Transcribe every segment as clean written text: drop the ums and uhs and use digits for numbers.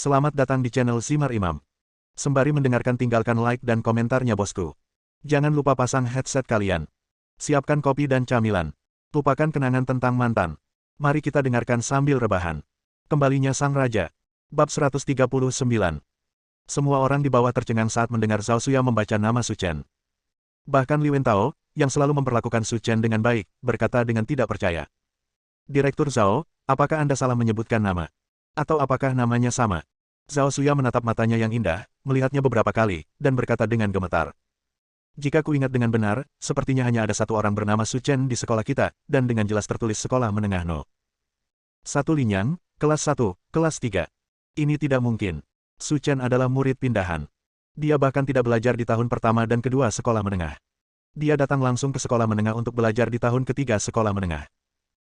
Selamat datang di channel Simar Imam. Sembari mendengarkan tinggalkan like dan komentarnya bosku. Jangan lupa pasang headset kalian. Siapkan kopi dan camilan. Lupakan kenangan tentang mantan. Mari kita dengarkan sambil rebahan. Kembalinya Sang Raja. Bab 139. Semua orang di bawah tercengang saat mendengar Zhao Xuya membaca nama Su Chen. Bahkan Li Wentao, yang selalu memperlakukan Su Chen dengan baik, berkata dengan tidak percaya. Direktur Zhao, apakah Anda salah menyebutkan nama? Atau apakah namanya sama? Zhao Xuya menatap matanya yang indah, melihatnya beberapa kali, dan berkata dengan gemetar. Jika ku ingat dengan benar, sepertinya hanya ada satu orang bernama Su Chen di sekolah kita, dan dengan jelas tertulis sekolah menengah No. 1 Linyang, kelas 1, kelas 3. Ini tidak mungkin. Su Chen adalah murid pindahan. Dia bahkan tidak belajar di tahun pertama dan kedua sekolah menengah. Dia datang langsung ke sekolah menengah untuk belajar di tahun ketiga sekolah menengah.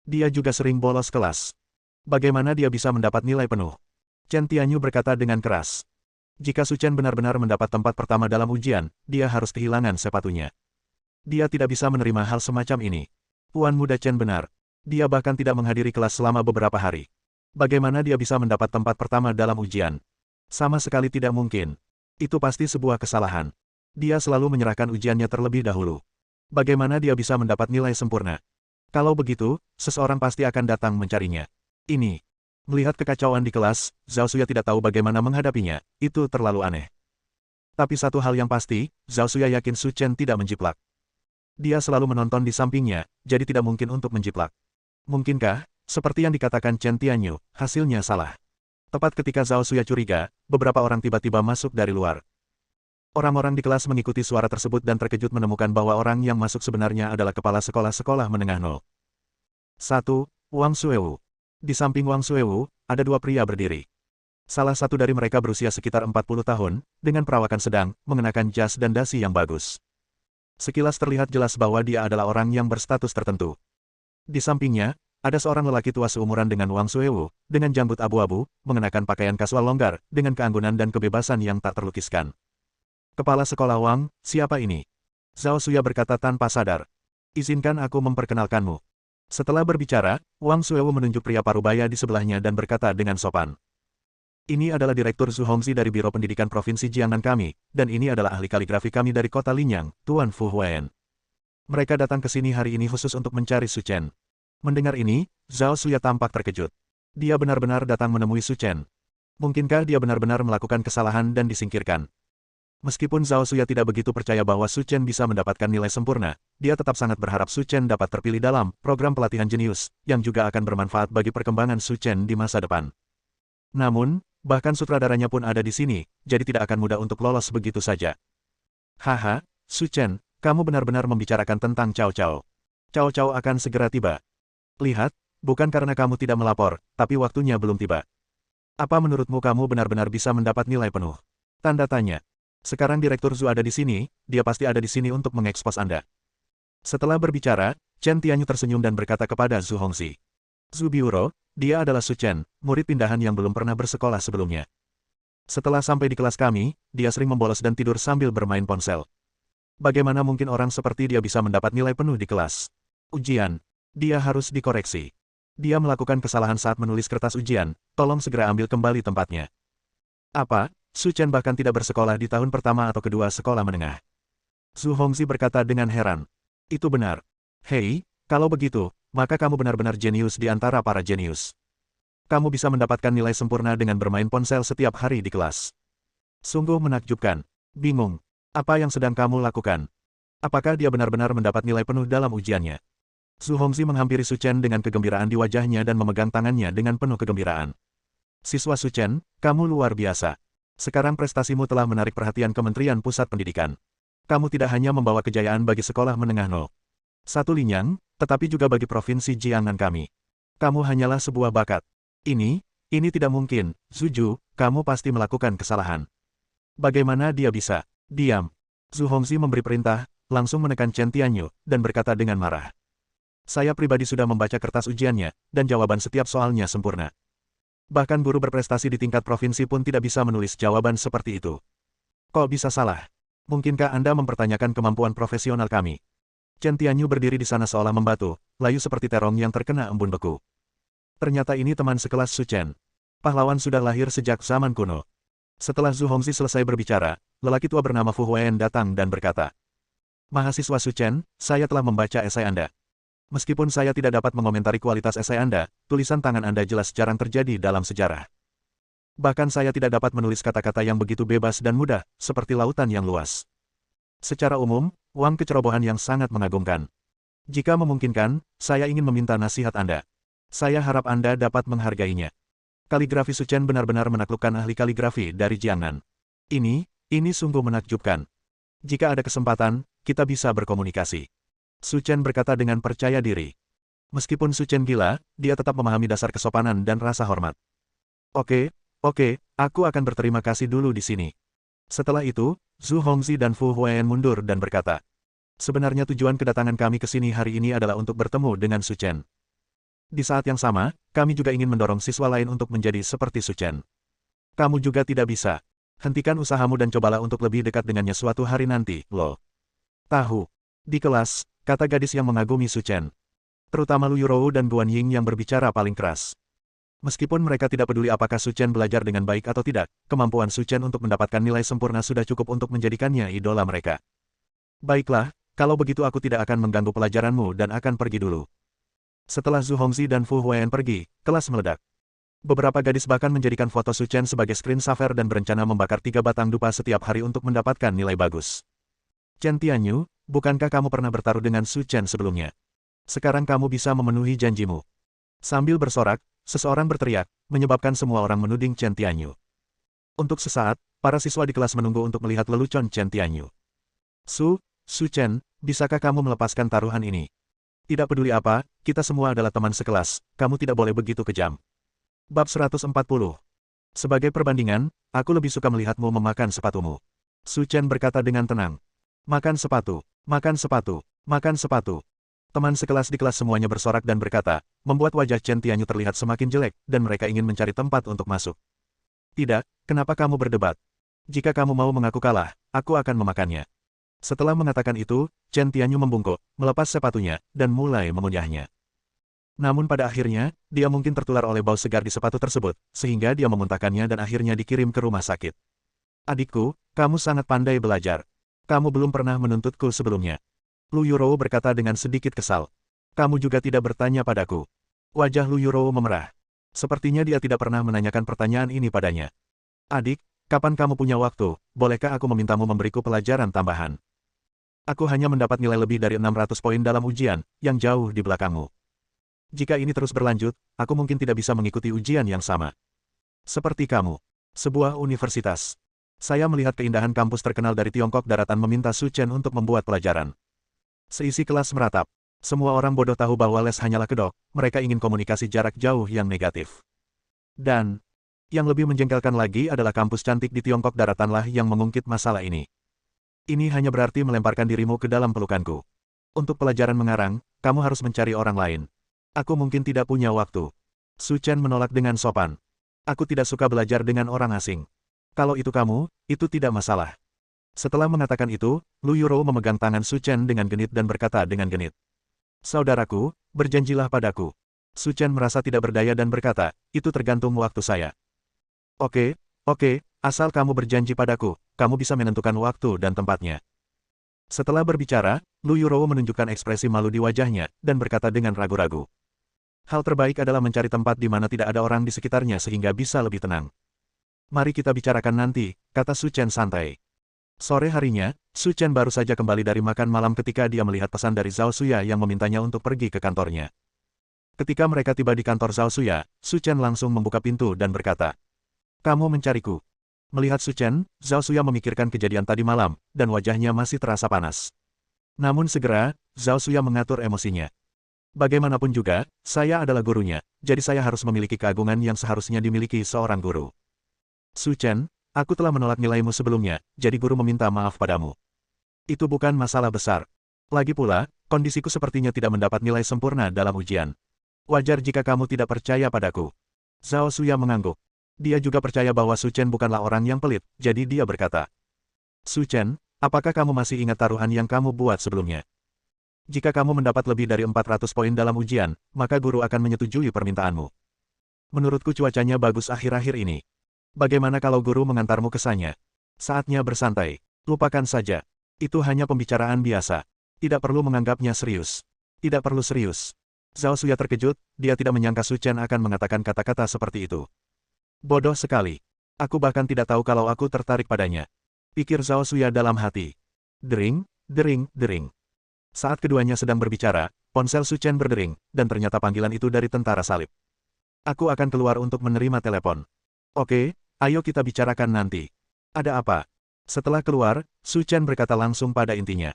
Dia juga sering bolos kelas. Bagaimana dia bisa mendapat nilai penuh? Chen Tianyu berkata dengan keras. Jika Su Chen benar-benar mendapat tempat pertama dalam ujian, dia harus kehilangan sepatunya. Dia tidak bisa menerima hal semacam ini. Tuan muda Chen benar. Dia bahkan tidak menghadiri kelas selama beberapa hari. Bagaimana dia bisa mendapat tempat pertama dalam ujian? Sama sekali tidak mungkin. Itu pasti sebuah kesalahan. Dia selalu menyerahkan ujiannya terlebih dahulu. Bagaimana dia bisa mendapat nilai sempurna? Kalau begitu, seseorang pasti akan datang mencarinya. Ini. Melihat kekacauan di kelas, Zhao Xuya tidak tahu bagaimana menghadapinya, itu terlalu aneh. Tapi satu hal yang pasti, Zhao Xuya yakin Su Chen tidak menjiplak. Dia selalu menonton di sampingnya, jadi tidak mungkin untuk menjiplak. Mungkinkah, seperti yang dikatakan Chen Tianyu, hasilnya salah? Tepat ketika Zhao Xuya curiga, beberapa orang tiba-tiba masuk dari luar. Orang-orang di kelas mengikuti suara tersebut dan terkejut menemukan bahwa orang yang masuk sebenarnya adalah kepala sekolah-sekolah menengah No. 1. Wang Xuewu. Di samping Wang Xuewu, ada dua pria berdiri. Salah satu dari mereka berusia sekitar 40 tahun, dengan perawakan sedang, mengenakan jas dan dasi yang bagus. Sekilas terlihat jelas bahwa dia adalah orang yang berstatus tertentu. Di sampingnya, ada seorang lelaki tua seumuran dengan Wang Xuewu, dengan janggut abu-abu, mengenakan pakaian kasual longgar, dengan keanggunan dan kebebasan yang tak terlukiskan. Kepala sekolah Wang, siapa ini? Zhao Xuya berkata tanpa sadar. Izinkan aku memperkenalkanmu. Setelah berbicara, Wang Xuewu menunjuk pria parubaya di sebelahnya dan berkata dengan sopan. Ini adalah Direktur Zhu Hongzi dari Biro Pendidikan Provinsi Jiangnan kami, dan ini adalah ahli kaligrafi kami dari kota Linyang, Tuan Fu Huayan. Mereka datang ke sini hari ini khusus untuk mencari Su Chen. Mendengar ini, Zhao Xuya tampak terkejut. Dia benar-benar datang menemui Su Chen. Mungkinkah dia benar-benar melakukan kesalahan dan disingkirkan? Meskipun Zhao Xuya tidak begitu percaya bahwa Su Chen bisa mendapatkan nilai sempurna, dia tetap sangat berharap Su Chen dapat terpilih dalam program pelatihan jenius, yang juga akan bermanfaat bagi perkembangan Su Chen di masa depan. Namun, bahkan sutradaranya pun ada di sini, jadi tidak akan mudah untuk lolos begitu saja. Haha, Su Chen, kamu benar-benar membicarakan tentang Cao Cao. Cao Cao akan segera tiba. Lihat, bukan karena kamu tidak melapor, tapi waktunya belum tiba. Apa menurutmu kamu benar-benar bisa mendapat nilai penuh? Tanda tanya. Sekarang Direktur Zhu ada di sini, dia pasti ada di sini untuk mengekspos Anda. Setelah berbicara, Chen Tianyu tersenyum dan berkata kepada Zhu Hongzi. Zhu Biuro, dia adalah Su Chen, murid pindahan yang belum pernah bersekolah sebelumnya. Setelah sampai di kelas kami, dia sering membolos dan tidur sambil bermain ponsel. Bagaimana mungkin orang seperti dia bisa mendapat nilai penuh di kelas? Ujian. Dia harus dikoreksi. Dia melakukan kesalahan saat menulis kertas ujian, tolong segera ambil kembali tempatnya. Apa? Su Chen bahkan tidak bersekolah di tahun pertama atau kedua sekolah menengah. Zhu Hongzi berkata dengan heran. Itu benar. Hei, kalau begitu, maka kamu benar-benar jenius di antara para jenius. Kamu bisa mendapatkan nilai sempurna dengan bermain ponsel setiap hari di kelas. Sungguh menakjubkan. Bingung. Apa yang sedang kamu lakukan? Apakah dia benar-benar mendapat nilai penuh dalam ujiannya? Zhu Hongzi menghampiri Su Chen dengan kegembiraan di wajahnya dan memegang tangannya dengan penuh kegembiraan. Siswa Su Chen, kamu luar biasa. Sekarang prestasimu telah menarik perhatian Kementerian Pusat Pendidikan. Kamu tidak hanya membawa kejayaan bagi sekolah menengah No. 1 Linyang, tetapi juga bagi Provinsi Jiangnan kami. Kamu hanyalah sebuah bakat. Ini tidak mungkin, Zhu, kamu pasti melakukan kesalahan. Bagaimana dia bisa? Diam. Zhu Hongzi memberi perintah, langsung menekan Chen Tianyu, dan berkata dengan marah. Saya pribadi sudah membaca kertas ujiannya, dan jawaban setiap soalnya sempurna. Bahkan guru berprestasi di tingkat provinsi pun tidak bisa menulis jawaban seperti itu. Kok bisa salah? Mungkinkah Anda mempertanyakan kemampuan profesional kami? Chen Tianyu berdiri di sana seolah membatu, layu seperti terong yang terkena embun beku. Ternyata ini teman sekelas Su Chen. Pahlawan sudah lahir sejak zaman kuno. Setelah Zhu Hongxi selesai berbicara, lelaki tua bernama Fu Huayan datang dan berkata, Mahasiswa Su Chen, saya telah membaca esai Anda. Meskipun saya tidak dapat mengomentari kualitas esai Anda, tulisan tangan Anda jelas jarang terjadi dalam sejarah. Bahkan saya tidak dapat menulis kata-kata yang begitu bebas dan mudah, seperti lautan yang luas. Secara umum, uang kecerobohan yang sangat mengagumkan. Jika memungkinkan, saya ingin meminta nasihat Anda. Saya harap Anda dapat menghargainya. Kaligrafi Su Chen benar-benar menaklukkan ahli kaligrafi dari Jiangnan. Ini sungguh menakjubkan. Jika ada kesempatan, kita bisa berkomunikasi. Su Chen berkata dengan percaya diri. Meskipun Su Chen gila, dia tetap memahami dasar kesopanan dan rasa hormat. Oke, aku akan berterima kasih dulu di sini. Setelah itu, Zhu Hongxi dan Fu Huayan mundur dan berkata, sebenarnya tujuan kedatangan kami ke sini hari ini adalah untuk bertemu dengan Su Chen. Di saat yang sama, kami juga ingin mendorong siswa lain untuk menjadi seperti Su Chen. Kamu juga tidak bisa. Hentikan usahamu dan cobalah untuk lebih dekat dengannya suatu hari nanti, lo. Tahu. Di kelas, kata gadis yang mengagumi Su Chen. Terutama Lu Yurou dan Guan Ying yang berbicara paling keras. Meskipun mereka tidak peduli apakah Su Chen belajar dengan baik atau tidak, kemampuan Su Chen untuk mendapatkan nilai sempurna sudah cukup untuk menjadikannya idola mereka. Baiklah, kalau begitu aku tidak akan mengganggu pelajaranmu dan akan pergi dulu. Setelah Zhu Hongxi dan Fu Huayan pergi, kelas meledak. Beberapa gadis bahkan menjadikan foto Su Chen sebagai screensaver dan berencana membakar 3 batang dupa setiap hari untuk mendapatkan nilai bagus. Chen Tianyu, bukankah kamu pernah bertaruh dengan Su Chen sebelumnya? Sekarang kamu bisa memenuhi janjimu. Sambil bersorak, seseorang berteriak, menyebabkan semua orang menuding Chen Tianyu. Untuk sesaat, para siswa di kelas menunggu untuk melihat lelucon Chen Tianyu. Su Chen, bisakah kamu melepaskan taruhan ini? Tidak peduli apa, kita semua adalah teman sekelas, kamu tidak boleh begitu kejam. Bab 140. Sebagai perbandingan, aku lebih suka melihatmu memakan sepatumu. Su Chen berkata dengan tenang. Makan sepatu, makan sepatu, makan sepatu. Teman sekelas di kelas semuanya bersorak dan berkata, membuat wajah Chen Tianyu terlihat semakin jelek, dan mereka ingin mencari tempat untuk masuk. Tidak, kenapa kamu berdebat? Jika kamu mau mengaku kalah, aku akan memakannya. Setelah mengatakan itu, Chen Tianyu membungkuk, melepas sepatunya, dan mulai mengunyahnya. Namun pada akhirnya, dia mungkin tertular oleh bau segar di sepatu tersebut, sehingga dia memuntahkannya dan akhirnya dikirim ke rumah sakit. Adikku, kamu sangat pandai belajar. Kamu belum pernah menuntutku sebelumnya. Lu Yurou berkata dengan sedikit kesal. Kamu juga tidak bertanya padaku. Wajah Lu Yurou memerah. Sepertinya dia tidak pernah menanyakan pertanyaan ini padanya. Adik, kapan kamu punya waktu, bolehkah aku memintamu memberiku pelajaran tambahan? Aku hanya mendapat nilai lebih dari 600 poin dalam ujian, yang jauh di belakangmu. Jika ini terus berlanjut, aku mungkin tidak bisa mengikuti ujian yang sama. Seperti kamu. Sebuah universitas. Saya melihat keindahan kampus terkenal dari Tiongkok daratan meminta Su Chen untuk membuat pelajaran. Seisi kelas meratap. Semua orang bodoh tahu bahwa les hanyalah kedok, mereka ingin komunikasi jarak jauh yang negatif. Dan, yang lebih menjengkelkan lagi adalah kampus cantik di Tiongkok daratanlah yang mengungkit masalah ini. Ini hanya berarti melemparkan dirimu ke dalam pelukanku. Untuk pelajaran mengarang, kamu harus mencari orang lain. Aku mungkin tidak punya waktu. Su Chen menolak dengan sopan. Aku tidak suka belajar dengan orang asing. Kalau itu kamu, itu tidak masalah. Setelah mengatakan itu, Lu Yurou memegang tangan Su Chen dengan genit dan berkata dengan genit. Saudaraku, berjanjilah padaku. Su Chen merasa tidak berdaya dan berkata, itu tergantung waktu saya. Oke, asal kamu berjanji padaku, kamu bisa menentukan waktu dan tempatnya. Setelah berbicara, Lu Yurou menunjukkan ekspresi malu di wajahnya, dan berkata dengan ragu-ragu. Hal terbaik adalah mencari tempat di mana tidak ada orang di sekitarnya sehingga bisa lebih tenang. Mari kita bicarakan nanti, kata Su Chen santai. Sore harinya, Su Chen baru saja kembali dari makan malam ketika dia melihat pesan dari Zhao Suya yang memintanya untuk pergi ke kantornya. Ketika mereka tiba di kantor Zhao Suya, Su Chen langsung membuka pintu dan berkata, kamu mencariku. Melihat Su Chen, Zhao Suya memikirkan kejadian tadi malam, dan wajahnya masih terasa panas. Namun segera, Zhao Suya mengatur emosinya. Bagaimanapun juga, saya adalah gurunya, jadi saya harus memiliki keagungan yang seharusnya dimiliki seorang guru. Su Chen, aku telah menolak nilaimu sebelumnya, jadi guru meminta maaf padamu. Itu bukan masalah besar. Lagi pula, kondisiku sepertinya tidak mendapat nilai sempurna dalam ujian. Wajar jika kamu tidak percaya padaku. Zhao Suya mengangguk. Dia juga percaya bahwa Su Chen bukanlah orang yang pelit, jadi dia berkata. Su Chen, apakah kamu masih ingat taruhan yang kamu buat sebelumnya? Jika kamu mendapat lebih dari 400 poin dalam ujian, maka guru akan menyetujui permintaanmu. Menurutku cuacanya bagus akhir-akhir ini. Bagaimana kalau guru mengantarmu ke sana? Saatnya bersantai. Lupakan saja. Itu hanya pembicaraan biasa. Tidak perlu menganggapnya serius. Tidak perlu serius. Zhao Suya terkejut, dia tidak menyangka Su Chen akan mengatakan kata-kata seperti itu. Bodoh sekali. Aku bahkan tidak tahu kalau aku tertarik padanya. Pikir Zhao Suya dalam hati. Dering, dering, dering. Saat keduanya sedang berbicara, ponsel Su Chen berdering, dan ternyata panggilan itu dari tentara salib. Aku akan keluar untuk menerima telepon. Oke, ayo kita bicarakan nanti. Ada apa? Setelah keluar, Su Chen berkata langsung pada intinya.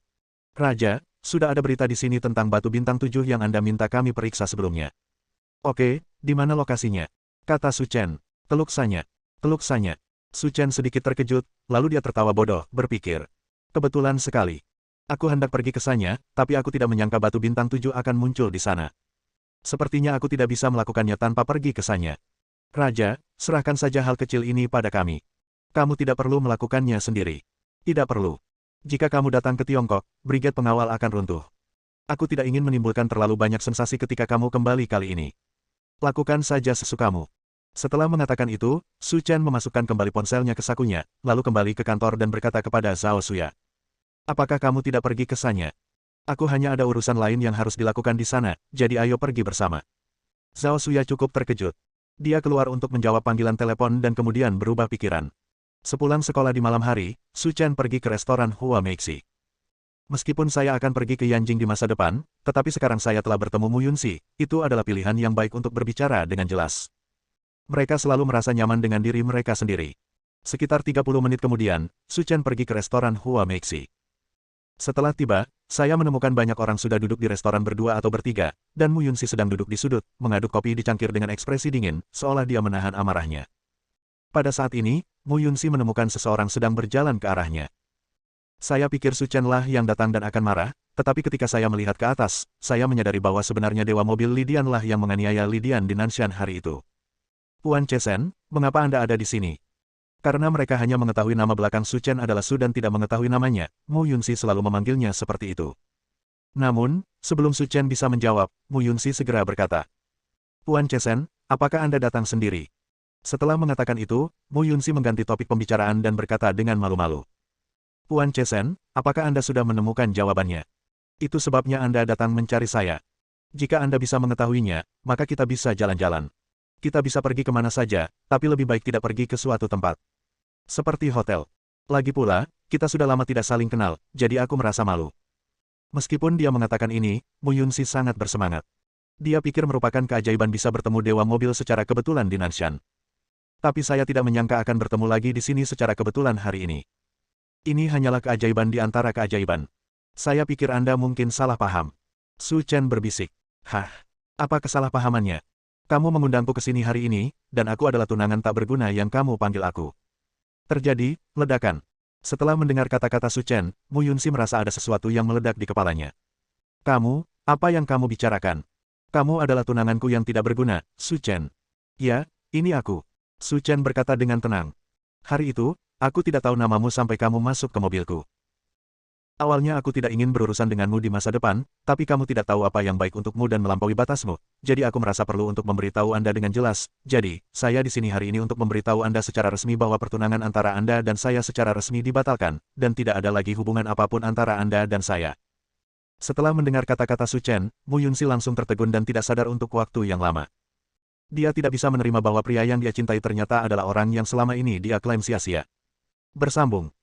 Raja, sudah ada berita di sini tentang batu bintang 7 yang Anda minta kami periksa sebelumnya. Oke, di mana lokasinya? Kata Su Chen. Teluk Sanya. Teluk Sanya. Su Chen sedikit terkejut, lalu dia tertawa bodoh, berpikir. Kebetulan sekali. Aku hendak pergi ke Sanya, tapi aku tidak menyangka batu bintang 7 akan muncul di sana. Sepertinya aku tidak bisa melakukannya tanpa pergi ke Sanya. Raja, serahkan saja hal kecil ini pada kami. Kamu tidak perlu melakukannya sendiri. Tidak perlu. Jika kamu datang ke Tiongkok, brigade pengawal akan runtuh. Aku tidak ingin menimbulkan terlalu banyak sensasi ketika kamu kembali kali ini. Lakukan saja sesukamu. Setelah mengatakan itu, Su Chen memasukkan kembali ponselnya ke sakunya, lalu kembali ke kantor dan berkata kepada Zhao Suya. Apakah kamu tidak pergi ke sana? Aku hanya ada urusan lain yang harus dilakukan di sana, jadi ayo pergi bersama. Zhao Suya cukup terkejut. Dia keluar untuk menjawab panggilan telepon dan kemudian berubah pikiran. Sepulang sekolah di malam hari, Su Chen pergi ke restoran Hua Meixi. Meskipun saya akan pergi ke Yanjing di masa depan, tetapi sekarang saya telah bertemu Mu Yunxi, itu adalah pilihan yang baik untuk berbicara dengan jelas. Mereka selalu merasa nyaman dengan diri mereka sendiri. Sekitar 30 menit kemudian, Su Chen pergi ke restoran Hua Meixi. Setelah tiba, saya menemukan banyak orang sudah duduk di restoran berdua atau bertiga, dan Mu Yunxi sedang duduk di sudut, mengaduk kopi di cangkir dengan ekspresi dingin, seolah dia menahan amarahnya. Pada saat ini, Mu Yunxi menemukan seseorang sedang berjalan ke arahnya. Saya pikir Su Chen lah yang datang dan akan marah, tetapi ketika saya melihat ke atas, saya menyadari bahwa sebenarnya Dewa Mobil Lidian lah yang menganiaya Lidian di Nanshan hari itu. Puan Chesen, mengapa Anda ada di sini? Karena mereka hanya mengetahui nama belakang Su Chen adalah Su dan tidak mengetahui namanya, Mu Yunxi selalu memanggilnya seperti itu. Namun, sebelum Su Chen bisa menjawab, Mu Yunxi segera berkata, Puan Chesen, apakah Anda datang sendiri? Setelah mengatakan itu, Mu Yunxi mengganti topik pembicaraan dan berkata dengan malu-malu. Puan Chesen, apakah Anda sudah menemukan jawabannya? Itu sebabnya Anda datang mencari saya. Jika Anda bisa mengetahuinya, maka kita bisa jalan-jalan. Kita bisa pergi kemana saja, tapi lebih baik tidak pergi ke suatu tempat. Seperti hotel. Lagi pula, kita sudah lama tidak saling kenal, jadi aku merasa malu. Meskipun dia mengatakan ini, Mu Yunxi sangat bersemangat. Dia pikir merupakan keajaiban bisa bertemu Dewa Mobil secara kebetulan di Nanshan. Tapi saya tidak menyangka akan bertemu lagi di sini secara kebetulan hari ini. Ini hanyalah keajaiban di antara keajaiban. Saya pikir Anda mungkin salah paham. Su Chen berbisik. Hah? Apa kesalahpahamannya? Kamu mengundangku ke sini hari ini, dan aku adalah tunangan tak berguna yang kamu panggil aku. Terjadi, ledakan. Setelah mendengar kata-kata Su Chen, Mu Yunxi merasa ada sesuatu yang meledak di kepalanya. Kamu, apa yang kamu bicarakan? Kamu adalah tunanganku yang tidak berguna, Su Chen. Ya, ini aku. Su Chen berkata dengan tenang. Hari itu, aku tidak tahu namamu sampai kamu masuk ke mobilku. Awalnya aku tidak ingin berurusan denganmu di masa depan, tapi kamu tidak tahu apa yang baik untukmu dan melampaui batasmu, jadi aku merasa perlu untuk memberitahu Anda dengan jelas. Jadi, saya di sini hari ini untuk memberitahu Anda secara resmi bahwa pertunangan antara Anda dan saya secara resmi dibatalkan, dan tidak ada lagi hubungan apapun antara Anda dan saya. Setelah mendengar kata-kata Su Chen, Mu Yunxi langsung tertegun dan tidak sadar untuk waktu yang lama. Dia tidak bisa menerima bahwa pria yang dia cintai ternyata adalah orang yang selama ini dia klaim sia-sia. Bersambung.